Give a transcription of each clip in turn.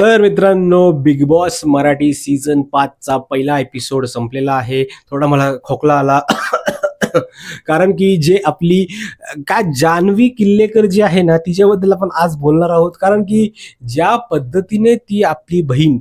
तर मित्रांनो, big boss Marathi season 5 चा पहिला एपिसोड संपलेला आहे. थोडा मला खोकला आला. कारण की जे आपली काय जान्हवी किल्लेकर जी आहे ना, तिच्याबद्दल आपण आज बोलणार आहोत. कारण की ज्या पद्धतीने ती आपली बहीण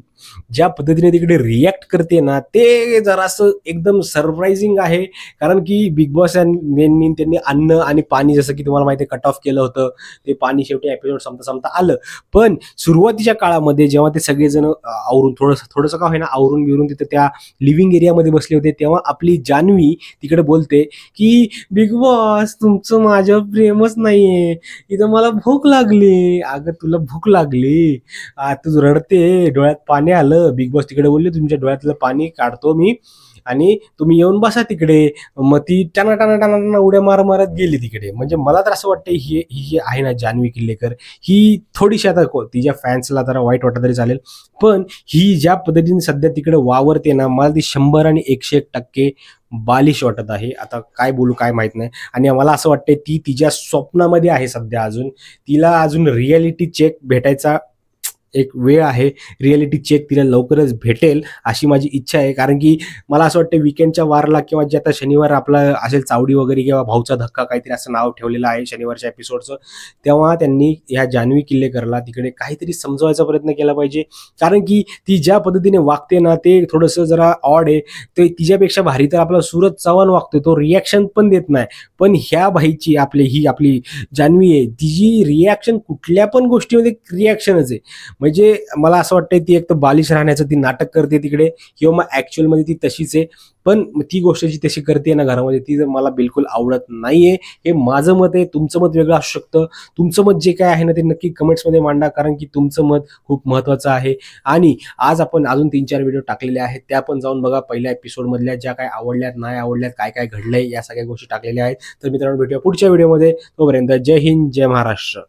ज्या पद्धतीने तिकडे रिॲक्ट करते ना, ते जरासं एकदम सरप्रायझिंग आहे. कारण की बिग बॉस यांनी त्यांनी अन्न आणि पाणी, जसं की तुम्हाला माहिती आहे, कट ऑफ केलं होतं. ते पाणी शेवटी एपिसोड संपता संपता आलं. पण सुरुवातीच्या काळामध्ये जेव्हा ते सगळेजण आवरून थोडंसं का होईना आवरून बिरून तिथे त्या लिव्हिंग एरियामध्ये बसले होते, तेव्हा आपली जान्हवी तिकडे बोलते की बिग बॉस, तुमचं माझ्यावर प्रेमच नाहीये, इथं मला भूक लागली. अगं, तुला भूक लागली, तू रडते, डोळ्यात पाणी आलं. बिग बॉस तिकडे बोलले, तुमच्या डोळ्यातलं पाणी काढतो मी आणि तुम्ही येऊन बसा तिकडे. मग ती टाना टाना टाना टाना उड्या मारत गेली तिकडे. म्हणजे मला तर असं वाटतं, ही ही जी आहे ना जान्हवी किल्लेकर, ही थोडीशी आता तिच्या फॅन्सला जरा वाईट वाटत तरी चालेल, पण ही ज्या पद्धतीने सध्या तिकडे वावरते ना, मला ती 100 आणि 101% बालिश वाटत आहे. आता काय बोलू काय माहित नाही. आणि मला असं वाटतंय ती तिच्या स्वप्नामध्ये आहे सध्या. अजून तिला अजून रियालिटी चेक भेटायचा एक वेळ आहे. रियालिटी चेक तिला लवकरच भेटेल अशी माझी इच्छा आहे. कारण की मला असं वाटतं वीकेंडच्या वारला किंवा जे आता शनिवार आपला असेल, चावडी वगैरे किंवा भाऊचा धक्का काहीतरी असं नाव ठेवलेलं आहे शनिवारच्या एपिसोडचं, तेव्हा त्यांनी ह्या जान्हवी किल्लेकरला तिकडे काहीतरी समजवायचा प्रयत्न केला पाहिजे. कारण की ती ज्या पद्धतीने वागते ना, ते थोडंसं जरा ऑड आहे. ते तिच्यापेक्षा भारी तर आपला सूरज चव्हाण वागतोय, तो रिॲक्शन पण देत नाही. पण ह्या बाईची ही आपली जान्हवी आहे, तिची रिॲक्शन कुठल्या पण गोष्टीमध्ये रिॲक्शनच आहे. म्हणजे मला असं वाटतंय ती एक तर बालिश राहण्याचं ती नाटक करते तिकडे, किंवा मग ऍक्च्युअलमध्ये ती तशीच आहे. पण ती गोष्ट जी तशी करते ना घरामध्ये, ती जर मला बिलकुल आवडत नाहीये. हे माझं मत आहे. तुमचं मत वेगळं असू शकतं. तुमचं मत जे काय आहे ना, ते नक्की कमेंट्समध्ये मांडा. कारण की तुमचं मत खूप महत्त्वाचं आहे. आणि आज आपण अजून 3-4 व्हिडिओ टाकलेले आहेत, त्या पण जाऊन बघा. पहिल्या एपिसोडमधल्या ज्या काय आवडल्यात, नाही आवडल्यात, काय काय घडलंय, या सगळ्या गोष्टी टाकलेल्या आहेत. तर मित्रांनो, भेटूया पुढच्या व्हिडिओमध्ये. तोपर्यंत जय हिंद, जय महाराष्ट्र.